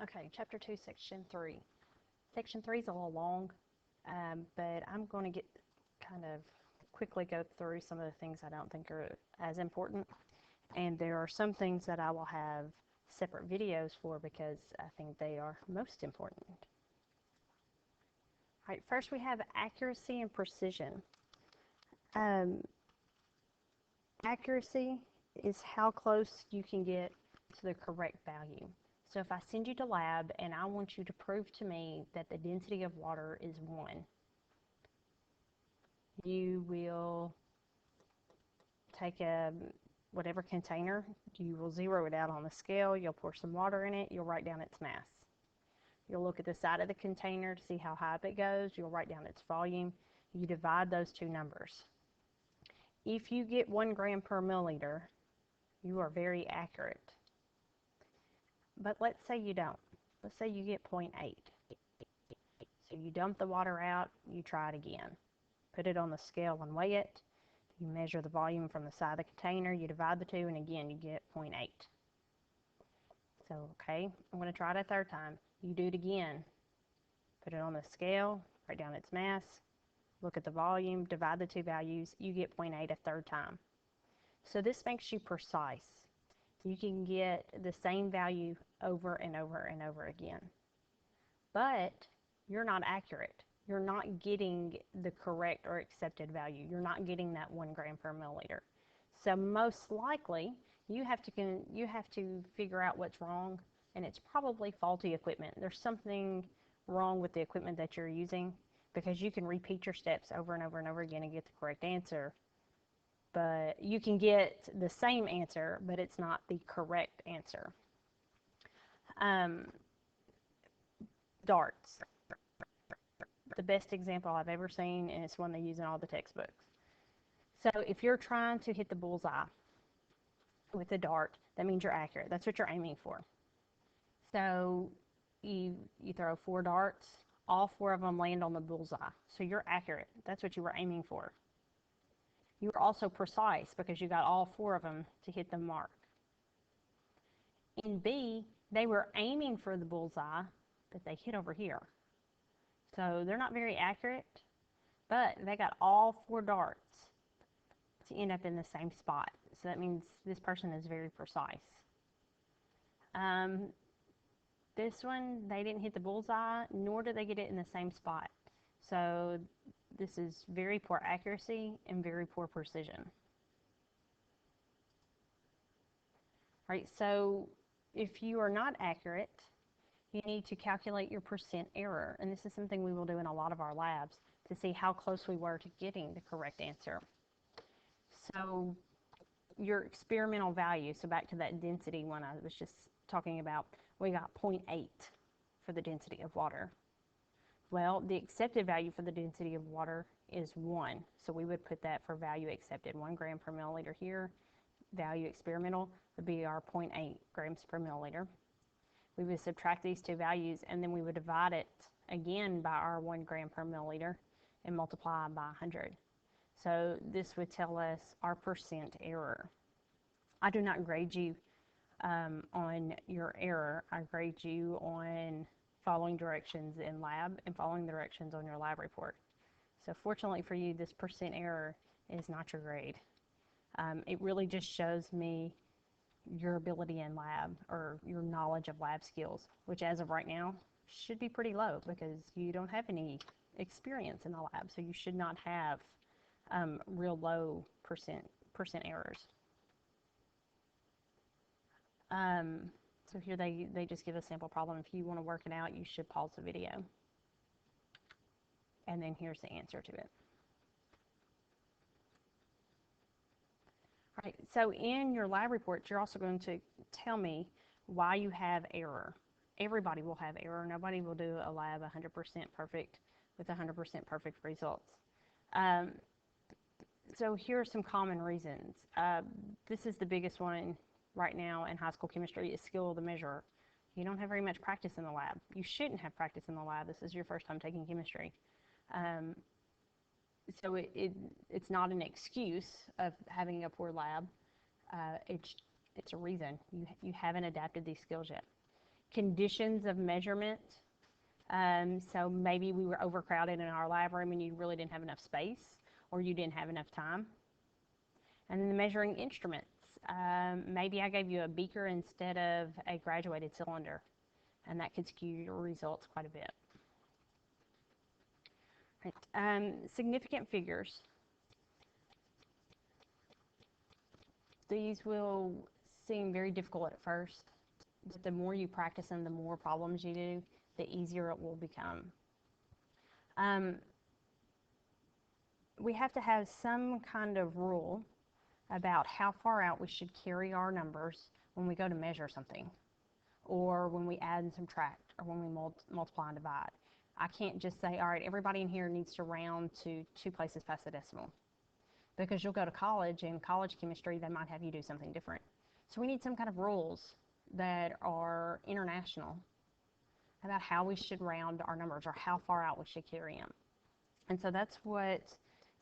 Okay, Chapter 2, Section 3. Section 3 is a little long, but I'm going to get kind of quickly go through some of the things I don't think are as important. And there are some things that I will have separate videos for because I think they are most important. All right, first we have accuracy and precision. Accuracy is how close you can get to the correct value. So if I send you to lab and I want you to prove to me that the density of water is 1, you will take whatever container, you will zero it out on the scale, you'll pour some water in it, you'll write down its mass. You'll look at the side of the container to see how high up it goes, you'll write down its volume, you divide those two numbers. If you get 1 gram per milliliter, you are very accurate. But let's say you don't. Let's say you get 0.8. So you dump the water out, you try it again. Put it on the scale and weigh it. You measure the volume from the side of the container, you divide the two, and again you get 0.8. So, okay, I'm going to try it a third time. You do it again. Put it on the scale, write down its mass, look at the volume, divide the two values, you get 0.8 a third time. So this makes you precise. You can get the same value over and over and over again. But you're not accurate. You're not getting the correct or accepted value. You're not getting that 1 gram per milliliter. So most likely, you have to figure out what's wrong, and it's probably faulty equipment. There's something wrong with the equipment that you're using, because you can repeat your steps over and over and over again and get the correct answer. But you can get the same answer, but it's not the correct answer. Darts. The best example I've ever seen, and it's one they use in all the textbooks. So if you're trying to hit the bullseye with a dart, that means you're accurate. That's what you're aiming for. So you throw 4 darts, all 4 of them land on the bullseye. So you're accurate. That's what you were aiming for. You were also precise because you got all 4 of them to hit the mark. In B, they were aiming for the bullseye, but they hit over here. So they're not very accurate, but they got all 4 darts to end up in the same spot. So that means this person is very precise. This one, they didn't hit the bullseye, nor did they get it in the same spot. So this is very poor accuracy and very poor precision. All right, so if you are not accurate, you need to calculate your percent error. And this is something we will do in a lot of our labs to see how close we were to getting the correct answer. So your experimental value, so back to that density one I was just talking about, we got 0.8 for the density of water. Well, the accepted value for the density of water is 1. So we would put that for value accepted, 1 gram per milliliter here. Value experimental would be our 0.8 grams per milliliter. We would subtract these two values, and then we would divide it again by our 1 gram per milliliter and multiply by 100. So this would tell us our percent error. I do not grade you on your error. I grade you on following directions in lab and following directions on your lab report. So fortunately for you, this percent error is not your grade. It really just shows me your ability in lab, or your knowledge of lab skills, which as of right now should be pretty low because you don't have any experience in the lab, so you should not have real low percent errors. So here they just give a sample problem. If you want to work it out, you should pause the video. And then here's the answer to it. All right, so in your lab report, you're also going to tell me why you have error. Everybody will have error. Nobody will do a lab 100% perfect with 100% perfect results. So here are some common reasons. This is the biggest one right now in high school chemistry, is skill of the measurer. You don't have very much practice in the lab. You shouldn't have practice in the lab. This is your first time taking chemistry. So it's not an excuse of having a poor lab. It's a reason. You haven't adapted these skills yet. conditions of measurement. So maybe we were overcrowded in our lab room and you really didn't have enough space or you didn't have enough time. And then the measuring instruments. Maybe I gave you a beaker instead of a graduated cylinder, and that could skew your results quite a bit. Right. Significant figures. These will seem very difficult at first, but the more you practice them, the more problems you do, the easier it will become. We have to have some kind of rule about how far out we should carry our numbers when we go to measure something, or when we add and subtract, or when we multiply and divide. I can't just say, all right, everybody in here needs to round to 2 places past the decimal, because you'll go to college, and college chemistry, they might have you do something different. So we need some kind of rules that are international about how we should round our numbers, or how far out we should carry them. And so that's what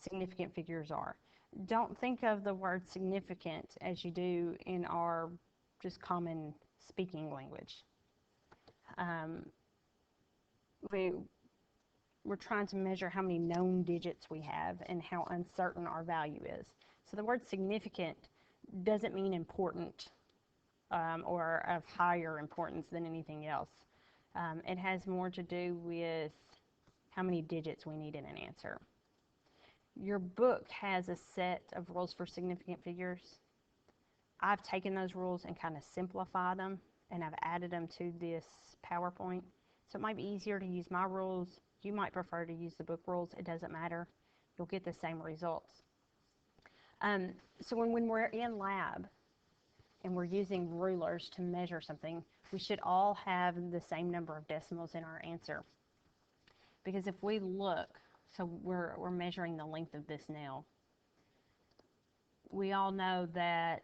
significant figures are. Don't think of the word significant as you do in our just common speaking language. We're trying to measure how many known digits we have and how uncertain our value is. So the word significant doesn't mean important or of higher importance than anything else. It has more to do with how many digits we need in an answer. Your book has a set of rules for significant figures. I've taken those rules and kind of simplified them, and I've added them to this PowerPoint. So it might be easier to use my rules. You might prefer to use the book rules. It doesn't matter. You'll get the same results. So when we're in lab and we're using rulers to measure something, we should all have the same number of decimals in our answer. Because if we look, so we're measuring the length of this nail. We all know that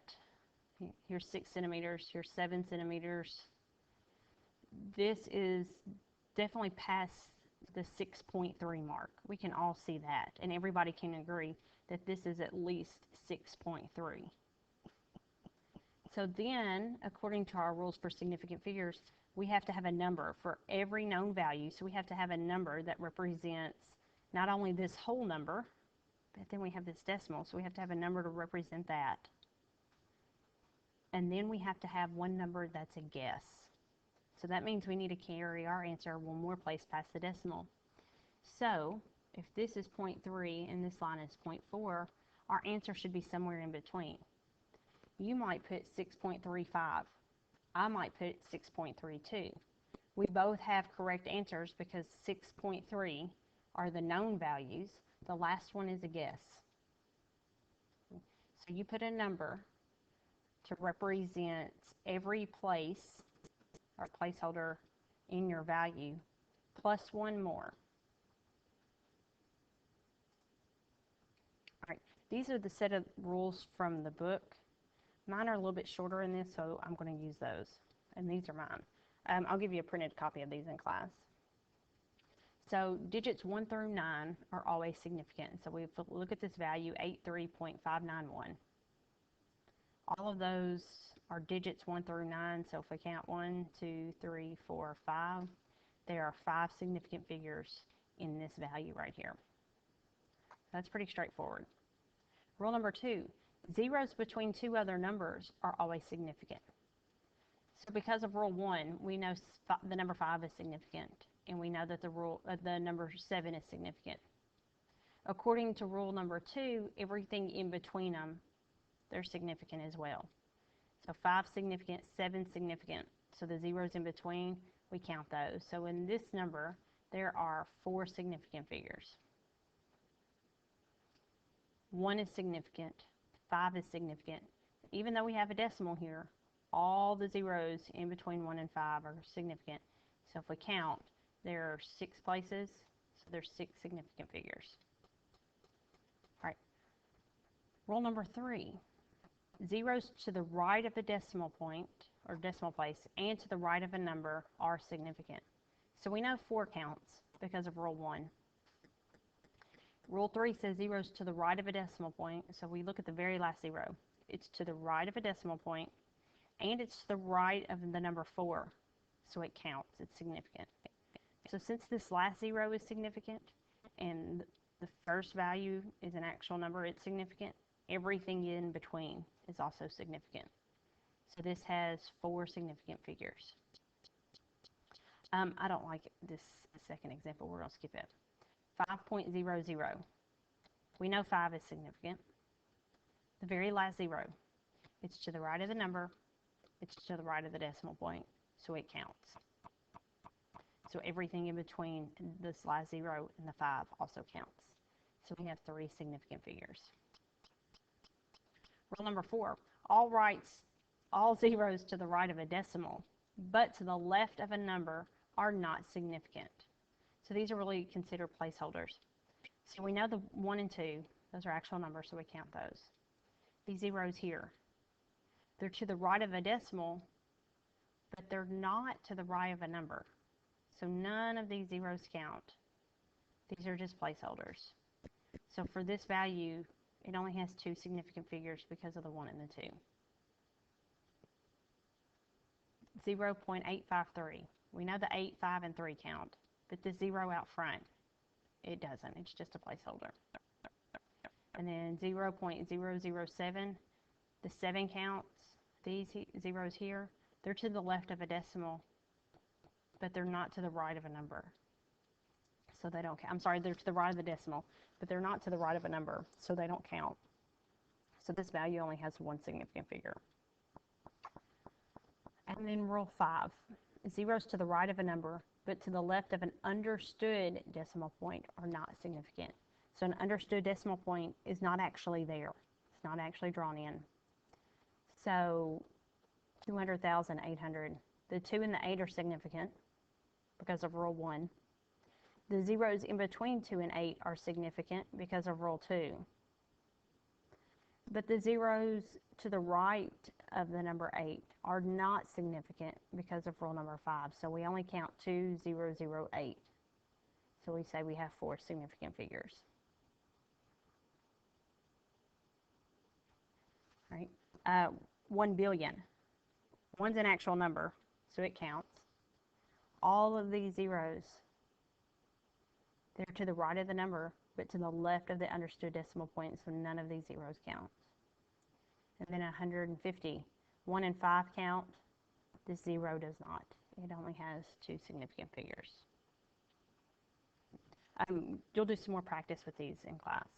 here's 6 centimeters, here's 7 centimeters. This is definitely past the 6.3 mark. We can all see that, and everybody can agree that this is at least 6.3. So then, according to our rules for significant figures, we have to have a number for every known value. So we have to have a number that represents not only this whole number, but then we have this decimal. So we have to have a number to represent that. And then we have to have one number that's a guess. So that means we need to carry our answer one more place past the decimal. So if this is 0.3 and this line is 0.4, our answer should be somewhere in between. You might put 6.35. I might put 6.32. We both have correct answers because 6.3 are the known values. The last one is a guess. So you put a number to represent every place or placeholder in your value, plus one more. All right, these are the set of rules from the book. Mine are a little bit shorter in this, so I'm going to use those. And these are mine. I'll give you a printed copy of these in class. So digits 1 through 9 are always significant. So we look at this value, 83.591. All of those are digits 1 through 9. So if we count 1, 2, 3, 4, 5, there are 5 significant figures in this value right here. That's pretty straightforward. Rule number 2, zeros between 2 other numbers are always significant. So because of rule 1, we know the number 5 is significant, and we know that the number 7 is significant. According to rule number 2, everything in between them, they're significant as well. So 5 significant, 7 significant. So the zeros in between, we count those. So in this number, there are 4 significant figures. 1 is significant, 5 is significant. Even though we have a decimal here, all the zeros in between 1 and 5 are significant. So if we count, there are 6 places, so there's 6 significant figures. All right. Rule number 3, zeros to the right of the decimal point, or decimal place, and to the right of a number are significant. So we know 4 counts because of rule 1. Rule 3 says zeros to the right of a decimal point, so we look at the very last zero. It's to the right of a decimal point, and it's to the right of the number 4. so it counts, it's significant. So since this last zero is significant and the first value is an actual number, it's significant, everything in between is also significant. So this has 4 significant figures. I don't like this second example. We're going to skip it. 5.00. We know 5 is significant. The very last zero, it's to the right of the number, it's to the right of the decimal point, so it counts. So everything in between this last zero and the 5 also counts. So we have 3 significant figures. Rule number 4, all zeros to the right of a decimal, but to the left of a number are not significant. So these are really considered placeholders. So we know the 1 and 2, those are actual numbers, so we count those. These zeros here, they're to the right of a decimal, but they're not to the right of a number. So none of these zeros count. These are just placeholders. So for this value, it only has 2 significant figures because of the 1 and the 2. 0.853. We know the 8, 5, and 3 count, but the 0 out front, it doesn't. It's just a placeholder. And then 0.007, the 7 counts. These zeros here, they're to the left of a decimal, but they're not to the right of a number. So they don't count. I'm sorry, they're to the right of the decimal, but they're not to the right of a number, so they don't count. So this value only has 1 significant figure. And then rule 5, zeros to the right of a number, but to the left of an understood decimal point are not significant. So an understood decimal point is not actually there. It's not actually drawn in. So 200,800. The 2 and the 8 are significant because of rule 1. The zeros in between 2 and 8 are significant because of rule 2. But the zeros to the right of the number 8 are not significant because of rule number 5. So we only count 2008. So we say we have 4 significant figures. Right? 1 billion. 1's an actual number, so it counts. All of these zeros, they're to the right of the number, but to the left of the understood decimal point, so none of these zeros count. And then 150. 1 and 5 count. This 0 does not. It only has 2 significant figures. You'll do some more practice with these in class.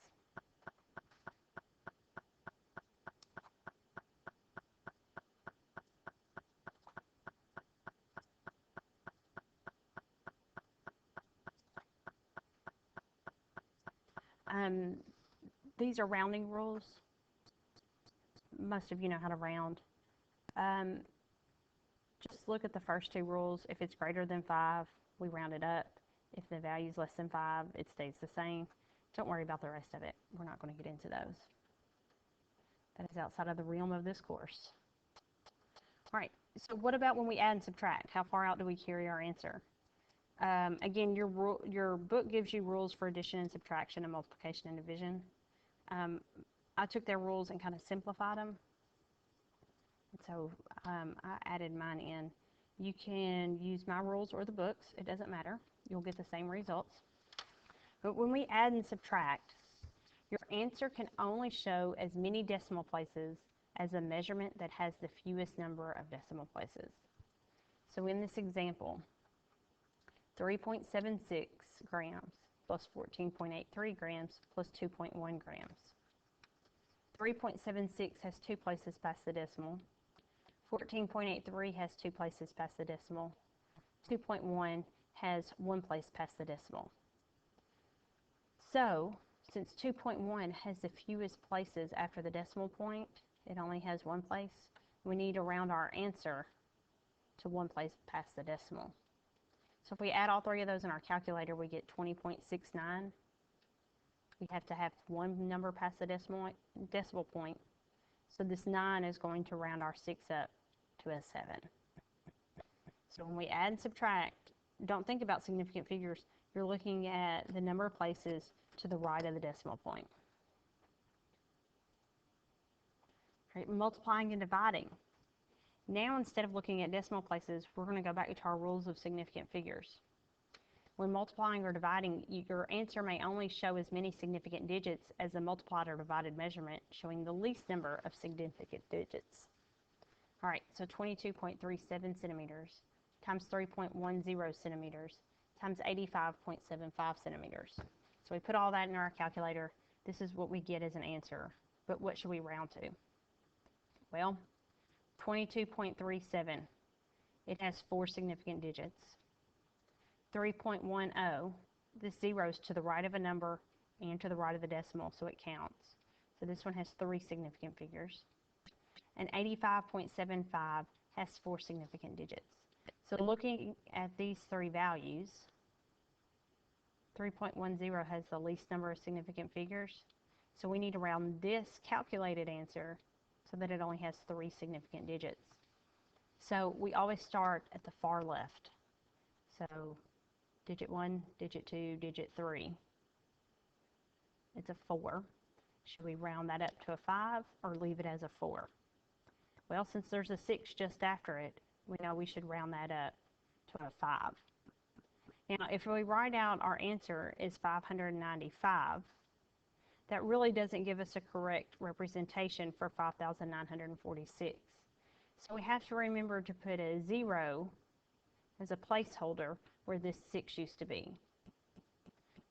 These are rounding rules. Most of you know how to round. Just look at the first 2 rules. If it's greater than 5, we round it up. If the value is less than 5, it stays the same. Don't worry about the rest of it. We're not going to get into those. That is outside of the realm of this course. All right, so what about when we add and subtract? How far out do we carry our answer? Again, your book gives you rules for addition and subtraction and multiplication and division. I took their rules and kind of simplified them. So I added mine in. You can use my rules or the books. It doesn't matter. You'll get the same results. But when we add and subtract, your answer can only show as many decimal places as a measurement that has the fewest number of decimal places. So in this example, 3.76 grams plus 14.83 grams plus 2.1 grams. 3.76 has 2 places past the decimal. 14.83 has 2 places past the decimal. 2.1 has 1 place past the decimal. So, since 2.1 has the fewest places after the decimal point, it only has 1 place, we need to round our answer to 1 place past the decimal. So if we add all 3 of those in our calculator, we get 20.69. We have to have 1 number past the decimal point. So this 9 is going to round our 6 up to a 7. So when we add and subtract, don't think about significant figures. You're looking at the number of places to the right of the decimal point. Right, multiplying and dividing. Now, instead of looking at decimal places, we're going to go back to our rules of significant figures. When multiplying or dividing, your answer may only show as many significant digits as the multiplied or divided measurement, showing the least number of significant digits. All right, so 22.37 centimeters times 3.10 centimeters times 85.75 centimeters. So we put all that in our calculator. This is what we get as an answer. But what should we round to? Well, 22.37, it has 4 significant digits. 3.10, this zero's to the right of a number and to the right of the decimal, so it counts. So this one has 3 significant figures. And 85.75 has 4 significant digits. So looking at these 3 values, 3.10 has the least number of significant figures. So we need to round this calculated answer so that it only has 3 significant digits. So we always start at the far left. So digit 1, digit 2, digit 3. It's a 4. Should we round that up to a 5 or leave it as a 4? Well, since there's a 6 just after it, we know we should round that up to a 5. Now, if we write out our answer is 595, that really doesn't give us a correct representation for 5,946. So we have to remember to put a 0 as a placeholder where this 6 used to be.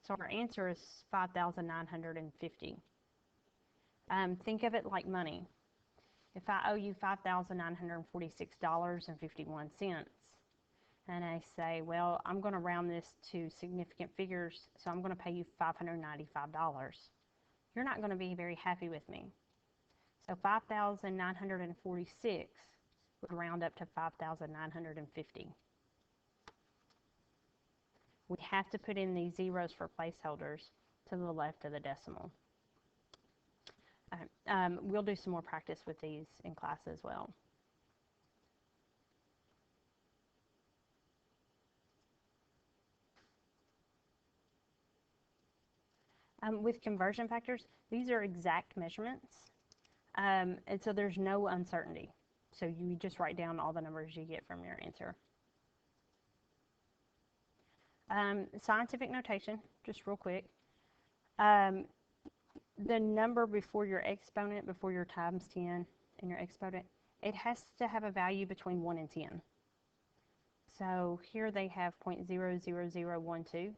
So our answer is 5,950. Think of it like money. If I owe you $5,946.51, and I say, well, I'm going to round this to significant figures, so I'm going to pay you $595. You're not going to be very happy with me. So 5,946 would round up to 5,950. We have to put in these zeros for placeholders to the left of the decimal. We'll do some more practice with these in class as well. With conversion factors, these are exact measurements, and so there's no uncertainty. So you just write down all the numbers you get from your answer. Scientific notation, just real quick. The number before your exponent, before your times 10 and your exponent, it has to have a value between 1 and 10. So here they have 0.00012.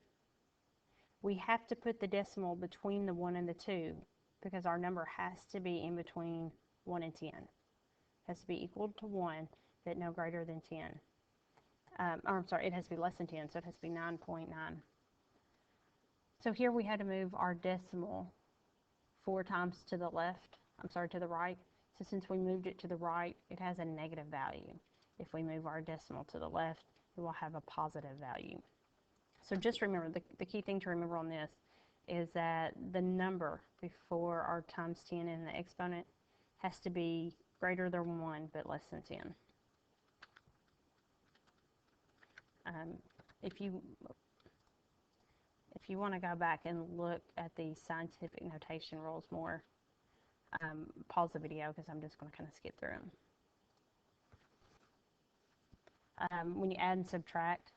We have to put the decimal between the 1 and the 2 because our number has to be in between 1 and 10. It has to be equal to 1, but no greater than 10. Or I'm sorry, it has to be less than 10, so it has to be 9.9. So here we had to move our decimal 4 times to the left, to the right. So since we moved it to the right, it has a negative value. If we move our decimal to the left, it will have a positive value. So just remember, the key thing to remember on this is that the number before our times 10 and the exponent has to be greater than 1 but less than 10. If you want to go back and look at the scientific notation rules more, pause the video because I'm just going to kind of skip through them. When you add and subtract,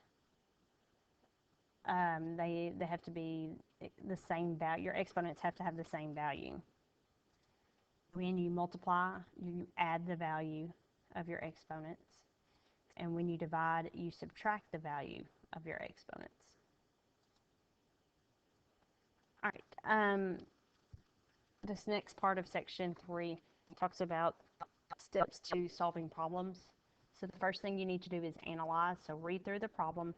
they have to be the same value. Your exponents have to have the same value. When you multiply, you add the value of your exponents. And when you divide, you subtract the value of your exponents. All right. This next part of section 3 talks about steps to solving problems. So the first thing you need to do is analyze. So read through the problem,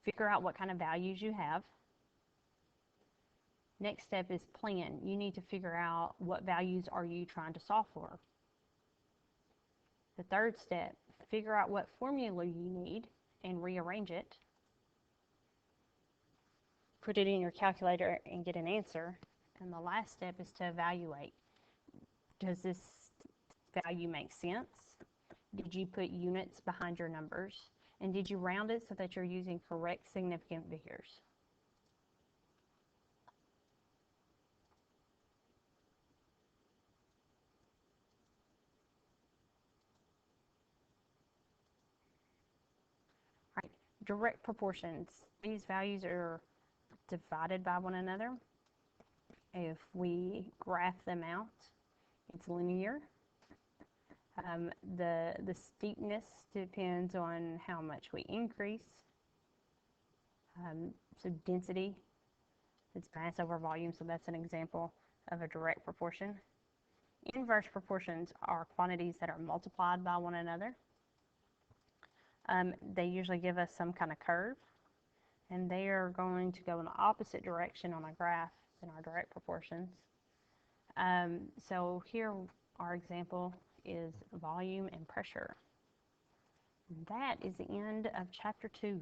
figure out what kind of values you have. Next step is plan. You need to figure out what values are you trying to solve for. The third step, figure out what formula you need and rearrange it. Put it in your calculator and get an answer. And the last step is to evaluate. Does this value make sense? Did you put units behind your numbers? And did you round it so that you're using correct significant figures? Right, direct proportions. These values are divided by one another. If we graph them out, it's linear. The steepness depends on how much we increase. So density, it's mass over volume, so that's an example of a direct proportion. Inverse proportions are quantities that are multiplied by one another. They usually give us some kind of curve, and they are going to go in the opposite direction on a graph than our direct proportions. So here our example is volume and pressure. And that is the end of chapter 2.